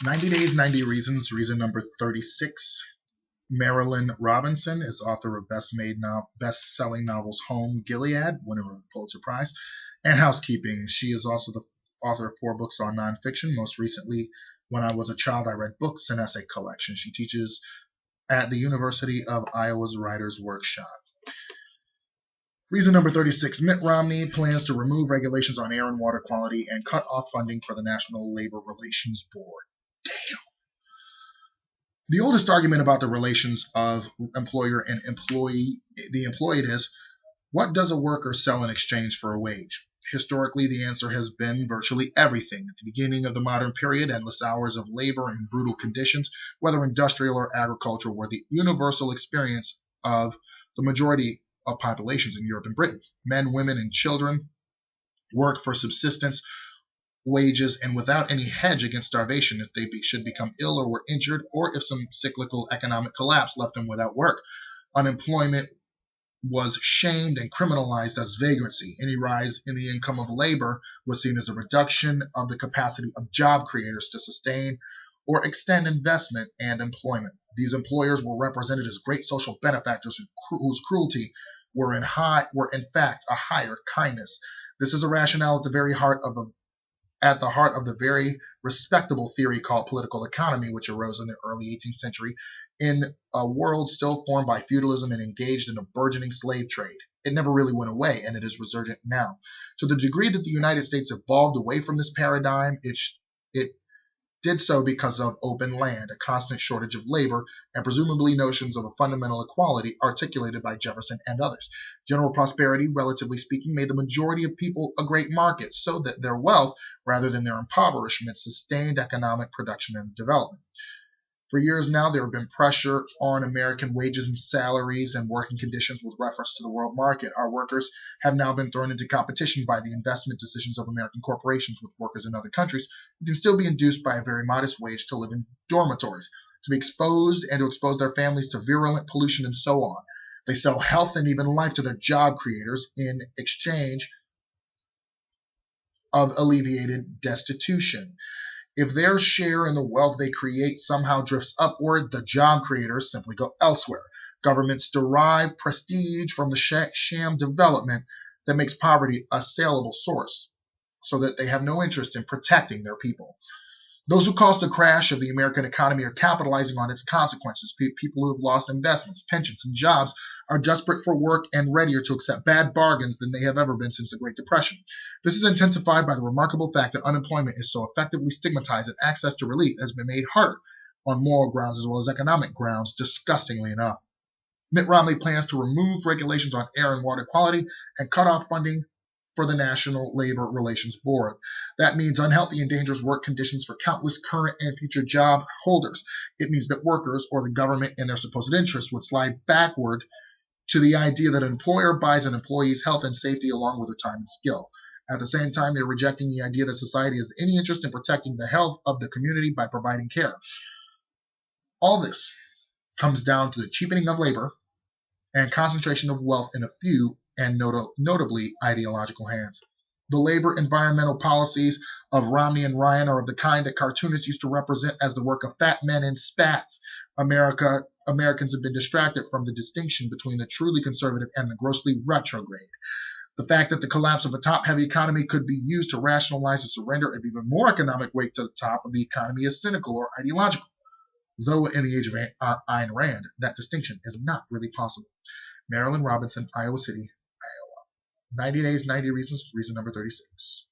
90 Days, 90 Reasons, reason number 36. Marilyn Robinson is author of best-selling novels Home, Gilead, winner of the Pulitzer Prize, and Housekeeping. She is also the author of 4 books on nonfiction. Most recently, When I Was a Child, I Read Books, an essay collection. She teaches at the University of Iowa's Writers' Workshop. Reason number 36. Mitt Romney plans to remove regulations on air and water quality and cut off funding for the National Labor Relations Board. Damn. The oldest argument about the relations of employer and employee, the employed is, what does a worker sell in exchange for a wage? Historically, the answer has been virtually everything. At the beginning of the modern period, endless hours of labor in brutal conditions, whether industrial or agricultural, were the universal experience of the majority of populations in Europe and Britain. Men, women, and children worked for subsistence wages and without any hedge against starvation if they should become ill or were injured, or if some cyclical economic collapse left them without work. Unemployment was shamed and criminalized as vagrancy. Any rise in the income of labor was seen as a reduction of the capacity of job creators to sustain or extend investment and employment. These employers were represented as great social benefactors whose cruelty were in fact a higher kindness. This is a rationale at the heart of the very respectable theory called political economy, which arose in the early 18th century in a world still formed by feudalism and engaged in a burgeoning slave trade. It never really went away, and it is resurgent now. To the degree that the United States evolved away from this paradigm, it did so because of open land, a constant shortage of labor, and presumably notions of a fundamental equality articulated by Jefferson and others. General prosperity, relatively speaking, made the majority of people a great market, so that their wealth, rather than their impoverishment, sustained economic production and development. For years now, there have been pressure on American wages and salaries and working conditions with reference to the world market. Our workers have now been thrown into competition by the investment decisions of American corporations with workers in other countries who can still be induced by a very modest wage to live in dormitories, to be exposed and to expose their families to virulent pollution and so on. They sell health and even life to their job creators in exchange of alleviated destitution. If their share in the wealth they create somehow drifts upward, the job creators simply go elsewhere. Governments derive prestige from the sham development that makes poverty a saleable source, so that they have no interest in protecting their people. Those who caused the crash of the American economy are capitalizing on its consequences. People who have lost investments, pensions, and jobs are desperate for work and readier to accept bad bargains than they have ever been since the Great Depression. This is intensified by the remarkable fact that unemployment is so effectively stigmatized that access to relief has been made harder on moral grounds as well as economic grounds, disgustingly enough. Mitt Romney plans to remove regulations on air and water quality and cut off funding for the National Labor Relations Board. That means unhealthy and dangerous work conditions for countless current and future job holders. It means that workers, or the government and their supposed interests, would slide backward to the idea that an employer buys an employee's health and safety along with their time and skill. At the same time, they're rejecting the idea that society has any interest in protecting the health of the community by providing care. All this comes down to the cheapening of labor and concentration of wealth in a few and notably ideological hands. The labor environmental policies of Romney and Ryan are of the kind that cartoonists used to represent as the work of fat men in spats. Americans have been distracted from the distinction between the truly conservative and the grossly retrograde. The fact that the collapse of a top-heavy economy could be used to rationalize the surrender of even more economic weight to the top of the economy is cynical or ideological. Though in the age of Ayn Rand, that distinction is not really possible. Marilyn Robinson, Iowa City, Iowa. 90 Days, 90 Reasons, reason number 36.